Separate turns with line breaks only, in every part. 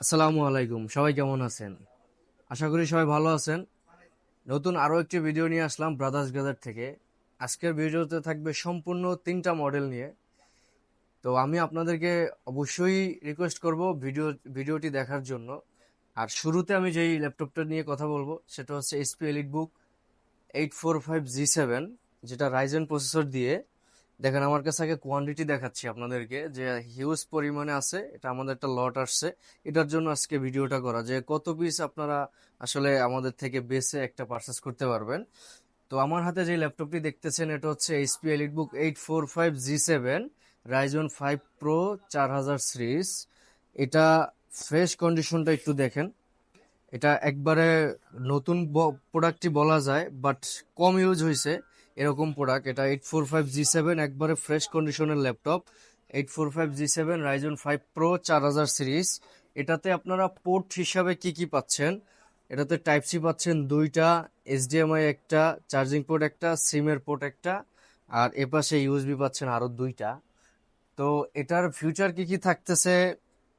আসসালামু আলাইকুম, সবাই কেমন আছেন? আশা করি সবাই ভালো আছেন। নতুন আরো একটি ভিডিও নিয়ে আসলাম ব্রাদার্স গ্যাজেট থেকে। আজকের ভিডিওতে থাকবে সম্পূর্ণ তিনটা মডেল নিয়ে। তো আমি আপনাদেরকে অবশ্যই রিকোয়েস্ট করব ভিডিওটি দেখার জন্য। আর শুরুতে আমি যেই ল্যাপটপটা নিয়ে কথা বলবো সেটা হচ্ছে এইচপি এলিটবুক 845G7, যেটা রাইজেন প্রসেসর দিয়ে। দেখেন, আমার কাছে আগে কোয়ান্টিটি দেখাচ্ছি আপনাদেরকে, যে হিউজ পরিমাণে আছে। এটা আমাদের একটা লট আসছে, এটার জন্য আজকে ভিডিওটা করা, যে কত পিস আপনারা আসলে আমাদের থেকে বেছে একটা পারচেস করতে পারবেন। তো আমার হাতে যে ল্যাপটপটি দেখতেছেন এটা হচ্ছে HP EliteBook 845G7 Ryzen 5 pro 4000 series. এটা ফ্রেশ কন্ডিশনটা একটু দেখেন। এটা একবারে নতুন প্রোডাক্টই বলা যায়, বাট কম ইউজ হয়েছে এরকম প্রোডাক্ট। এটা 845G7 একবারে ফ্রেশ কন্ডিশনের laptop. 845G7 Ryzen 5 pro 4000 series. এটাতে আপনারা পোর্ট হিসাবে কি কি পাচ্ছেন? এটাতে টাইপ সি পাচ্ছেন দুইটা, এইচডিএমআই একটা, চার্জিং পোর্ট একটা, সিমের পোর্ট একটা, আর এপাশে ইউএসবি পাচ্ছেন আরো দুইটা। তো এটার ফিউচার কি কি থাকতেছে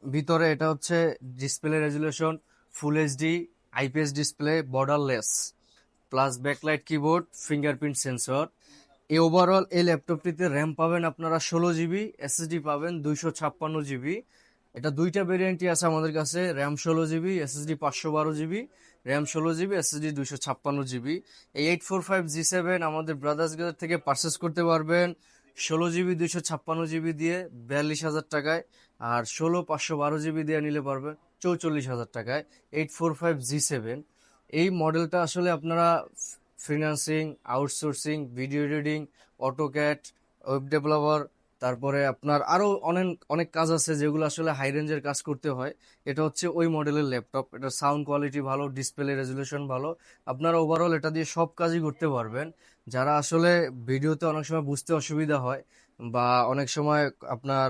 ভিতরে, এটা হচ্ছে display resolution full HD, IPS display, borderless, plus backlight keyboard, fingerprint sensor. এই ওভারঅল এই ল্যাপটপটিতে র্যাম পাবেন আপনারা 16 জিবি, এসএসডি পাবেন 256 জিবি। এটা দুইটা ভেরিয়েন্টই আছে আমাদের কাছে, RAM 16 GB, SSD 512 GB. RAM 16 GB, SSD 256 GB. এই 845G7 আমাদের ব্রাদার্স গ্যাজেট থেকে পারচেস করতে পারবেন 16 জিবি 256 জিবি দিয়ে 42,000 টাকায়। আর 16 512 জিবি দিয়ে নিলে পারবেন 44,000 টাকায়। 845G7 এই মডেলটা আসলে আপনারা freelancing, outsourcing, video editing, AutoCAD, web developer, তারপরে আপনার আরো অনেক অনেক কাজ আছে যেগুলো আসলে হাই রেঞ্জের কাজ করতে হয়। এটা হচ্ছে ওই মডেলের ল্যাপটপ। এটা সাউন্ড কোয়ালিটি ভালো, ডিসপ্লে রেজুলেশন ভালো। আপনারা ওভারঅল এটা দিয়ে সব কাজই করতে পারবেন। যারা আসলে ভিডিওতে অনেক সময় বুঝতে অসুবিধা হয়, বা অনেক সময় আপনার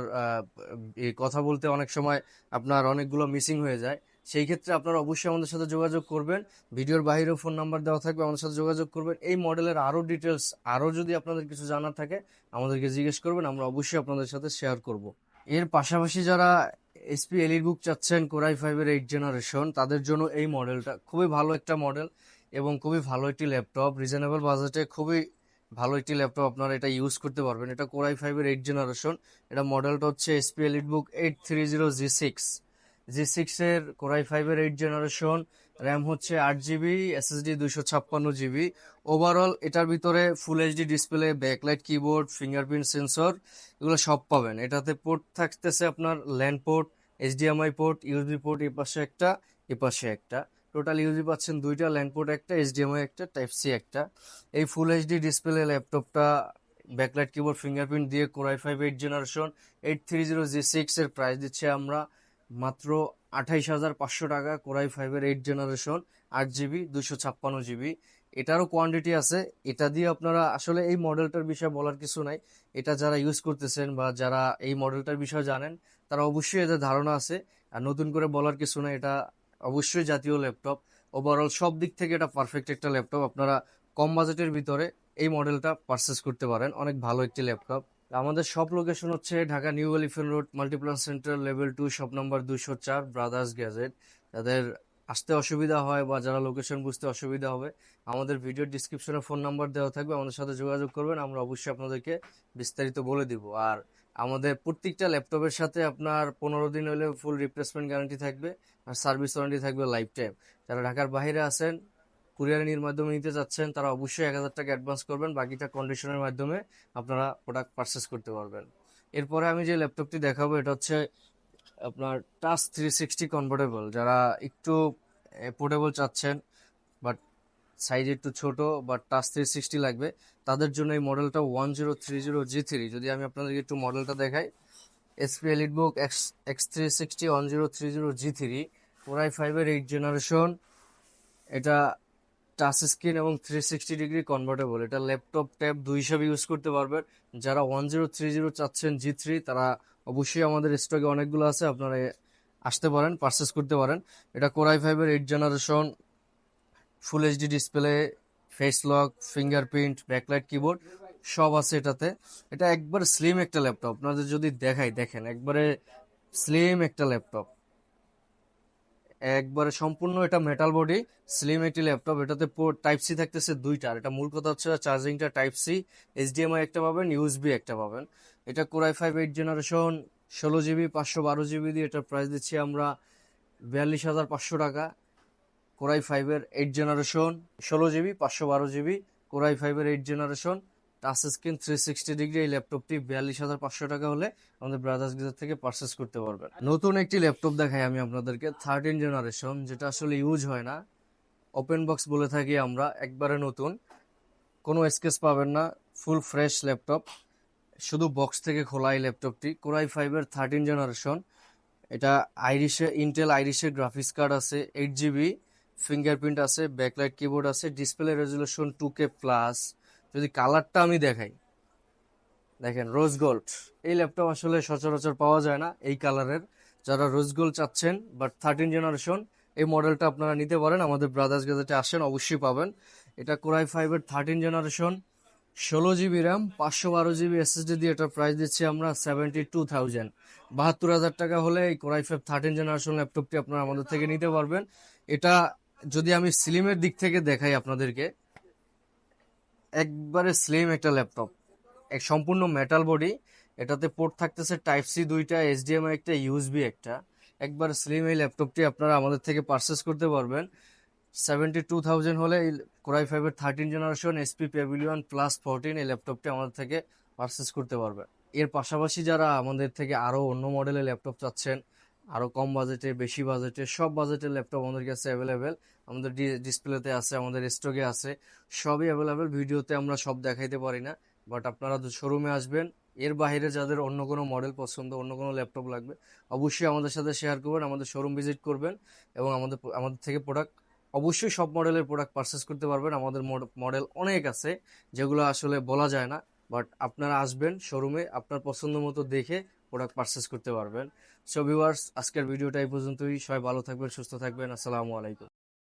এই কথা বলতে অনেক সময় আপনার অনেকগুলো মিসিং হয়ে যায়, সেই ক্ষেত্রে আপনারা অবশ্যই আমাদের সাথে যোগাযোগ করবেন। ভিডিওর বাইরেও ফোন নাম্বার দেওয়া থাকবে, আমাদের সাথে যোগাযোগ করবেন। এই মডেলের আরো ডিটেলস, আরো যদি আপনাদের কিছু জানার থাকে আমাদেরকে জিজ্ঞেস করবেন, আমরা অবশ্যই আপনাদের সাথে শেয়ার করব। এর পাশাপাশি যারা এইচপি এলিটবুক চাচ্ছেন কোরাই 5-এর 8 জেনারেশন, তাদের জন্য এই মডেলটা খুবই ভালো একটা মডেল এবং খুবই ভালো একটি ল্যাপটপ। রিজনেবল বাজেটে খুবই ভালো একটি ল্যাপটপ, আপনারা এটা ইউজ করতে পারবেন। এটা কোরাই 5-এর 8 জেনারেশন। এটা মডেলটা হচ্ছে HP EliteBook 830G6। G six এর কোরাই 5-এর 8 জেনারেশন। র্যাম হচ্ছে 8 জিবি, এসএসডি 256 জিবি। ওভারঅল এটার ভিতরে full HD display, backlight keyboard, fingerprint sensor, এগুলো সব পাবেন। এটাতে পোর্ট থাকতেছে আপনার land port, HDMI port, USB port, এ পাশে একটা, এ পাশে একটা। টোটাল ইউএসবি পাচ্ছেন দুইটা, ল্যান্ড পোর্ট একটা, এইচডিএমআই একটা, টাইপ সি একটা। এই ফুল এইচডি ডিসপ্লে ল্যাপটপটা ব্যাকলাইট কিবোর্ড, ফিঙ্গারপ্রিন্ট দিয়ে কোরাই 5 8 জেনারেশন 830G6 এর প্রাইস দিচ্ছে আমরা মাত্র 28,500 টাকা। কোরাই 5-এর 8 জেনারেশন, 8 জিবি, 256 জিবি। এটারও কোয়ান্টিটি আছে। এটা দিয়ে আপনারা আসলে এই মডেলটার বিষয়ে বলার কিছু নাই। এটা যারা ইউজ করতেছেন বা যারা এই মডেলটার বিষয়ে জানেন, তারা অবশ্যই এদের ধারণা আছে। আর নতুন করে বলার কিছু নাই, এটা অবশ্যই জাতীয় ল্যাপটপ। ওভারঅল সব দিক থেকে এটা পারফেক্ট একটা ল্যাপটপ। আপনারা কম বাজেটের ভিতরে এই মডেলটা পারচেস করতে পারেন, অনেক ভালো একটি ল্যাপটপ। আমাদের সব লোকেশন হচ্ছে Dhaka new elephant road, Multiplan centre, level 2, shop number 204, brothers gadget. যাদের আসতে অসুবিধা হয় বা যারা লোকেশন বুঝতে অসুবিধা হবে, আমাদের ভিডিও ডিসক্রিপশনে ফোন নাম্বার দেওয়া থাকবে, আমাদের সাথে যোগাযোগ করবেন, আমরা অবশ্যই আপনাদেরকে বিস্তারিত বলে দিব। আর আমাদের প্রত্যেকটা ল্যাপটপের সাথে আপনার 15 দিন হলে ফুল রিপ্লেসমেন্ট গ্যারান্টি থাকবে, আর সার্ভিস ওয়ারেন্টি থাকবে লাইফ টাইম। যারা ঢাকার বাইরে আছেন, কুরিয়ারের মাধ্যমে নিতে চাচ্ছেন, তারা অবশ্যই 1,000 টাকা অ্যাডভান্স করবেন, বাকিটা কন্ডিশনের মাধ্যমে আপনারা প্রোডাক্ট পারচেস করতে পারবেন। এরপরে আমি যে ল্যাপটপটি দেখাবো এটা হচ্ছে আপনার টাচ 360 কনভার্টেবল। যারা একটু পোর্টেবল চাচ্ছেন, বাট সাইজ একটু ছোট, বাট টাচ 360 লাগবে, তাদের জন্য এই মডেলটা 1030G3। যদি আমি আপনাদেরকে একটু মডেলটা দেখাই, SP EliteBook X 360 1030G3, core i 5-এর 8 জেনারেশন। এটা টাচ স্ক্রিন এবং 360 ডিগ্রি কনভার্টেবল। এটা ল্যাপটপ ট্যাব দুই হিসাবে ইউজ করতে পারবেন। যারা 1030 চাচ্ছেন G3, তারা অবশ্যই আমাদের স্টকে অনেকগুলো আছে, আপনারা আসতে পারেন, পারচেস করতে পারেন। এটা কোরাই 5-এর 8 generation, full HD display, face lock, fingerprint, backlight keyboard সব আছে এটাতে। এটা একবার স্লিম একটা ল্যাপটপ, আপনাদের যদি দেখাই, দেখেন একবারে স্লিম একটা ল্যাপটপ। একবারে সম্পূর্ণ এটা মেটাল বডি, স্লিম একটি ল্যাপটপ। এটাতে পোর্ট টাইপ সি থাকতেছে দুইটা। আর এটা মূল কথা হচ্ছে চার্জিংটা টাইপ সি, এইচডিএমআই একটা পাবেন, ইউএসবি একটা পাবেন। এটা core i five 8 generation, 16 GB 512 GB দিয়ে এটার প্রাইস দিচ্ছি আমরা 42,500 টাকা। কোরাই ফাইভের 8 জেনারেশন, 16 জিবি 512 জিবি, কোরাই ফাইভের 8 জেনারেশন, টাচ স্ক্রিন 360 ডিগ্রি। এই ল্যাপটপটি 42,500 টাকা হলে আমাদের ব্রাদার্স গিজার থেকে পারচেস করতে পারবেন। নতুন একটি ল্যাপটপ দেখাই আমি আপনাদেরকে, 13 জেনারেশন, যেটা আসলে ইউজ হয় না, ওপেন বক্স বলে থাকি আমরা, একবারে নতুন, কোনো স্কেচ পাবেন না, ফুল ফ্রেশ ল্যাপটপ, শুধু বক্স থেকে খোলা এই ল্যাপটপটি। কোরাই ফাইভের 13 জেনারেশন, এটা আইরিশে, ইন্টেল আইরিশের গ্রাফিক্স কার্ড আছে, 8 জিবি, ফিঙ্গারপ্রিন্ট আছে, ব্যাকলাইট কিবোর্ড আছে, ডিসপ্লে রেজুলেশন 2K প্লাস। যদি কালারটা আমি দেখাই, দেখেন রোজ গোল্ড। এই ল্যাপটপ আসলে সচরাচর পাওয়া যায় না এই কালারের। যারা রোজ গোল্ড চাচ্ছেন বাট 13 জেনারেশন, এই মডেলটা আপনারা নিতে পারেন, আমাদের ব্রাদার্স গ্যাজেটে আসেন অবশ্যই পাবেন। এটা কোরাই ফাইভের 13 generation, 16 GB RAM, 512 GB SSD দিয়ে এটার প্রাইস দিচ্ছি আমরা 72,000, 72,000 টাকা হলে এই কোরাই ফাইভ 13 জেনারেশন ল্যাপটপটি আপনারা আমাদের থেকে নিতে পারবেন। এটা যদি আমি স্লিমের দিক থেকে দেখাই আপনাদেরকে, একবারে স্লিম একটা ল্যাপটপ, এক সম্পূর্ণ মেটাল বডি। এটাতে পোর্ট থাকতেছে টাইপ সি দুইটা, এইচডিএমআই একটা, ইউএসবি একটা। একবার স্লিম এই ল্যাপটপটি আপনারা আমাদের থেকে পারচেস করতে পারবেন 72,000 হলে। এই কোরাই ফাইভের 13 জেনারেশন এসপি প্যাভিলিয়ন প্লাস 14 এই ল্যাপটপটি আমাদের থেকে পারচেস করতে পারবেন। এর পাশাপাশি যারা আমাদের থেকে আরো অন্য মডেলের ল্যাপটপ চাচ্ছেন, আরো কম বাজেটে, বেশি বাজেটে, সব বাজেটের ল্যাপটপ আমাদের কাছে অ্যাভেলেবেল, আমাদের ডিসপ্লেতে আছে, আমাদের স্টকে আছে, সবই অ্যাভেলেবেল। ভিডিওতে আমরা সব দেখাইতে পারি না, বাট আপনারা শোরুমে আসবেন। এর বাইরে যাদের অন্য কোনো মডেল পছন্দ, অন্য কোনো ল্যাপটপ লাগবে, অবশ্যই আমাদের সাথে শেয়ার করবেন, আমাদের শোরুম ভিজিট করবেন, এবং আমাদের থেকে প্রোডাক্ট, অবশ্যই সব মডেলের প্রোডাক্ট পারচেস করতে পারবেন। আমাদের মডেল অনেক আছে যেগুলো আসলে বলা যায় না, বাট আপনারা আসবেন শোরুমে, আপনার পছন্দ মতো দেখে প্রোডাক্ট পারচেস করতে পারবেন। সো ভিউয়ার্স, আজকের ভিডিওটা এই পর্যন্তই। সবাই ভালো থাকবেন, সুস্থ থাকবেন। আসসালামু আলাইকুম।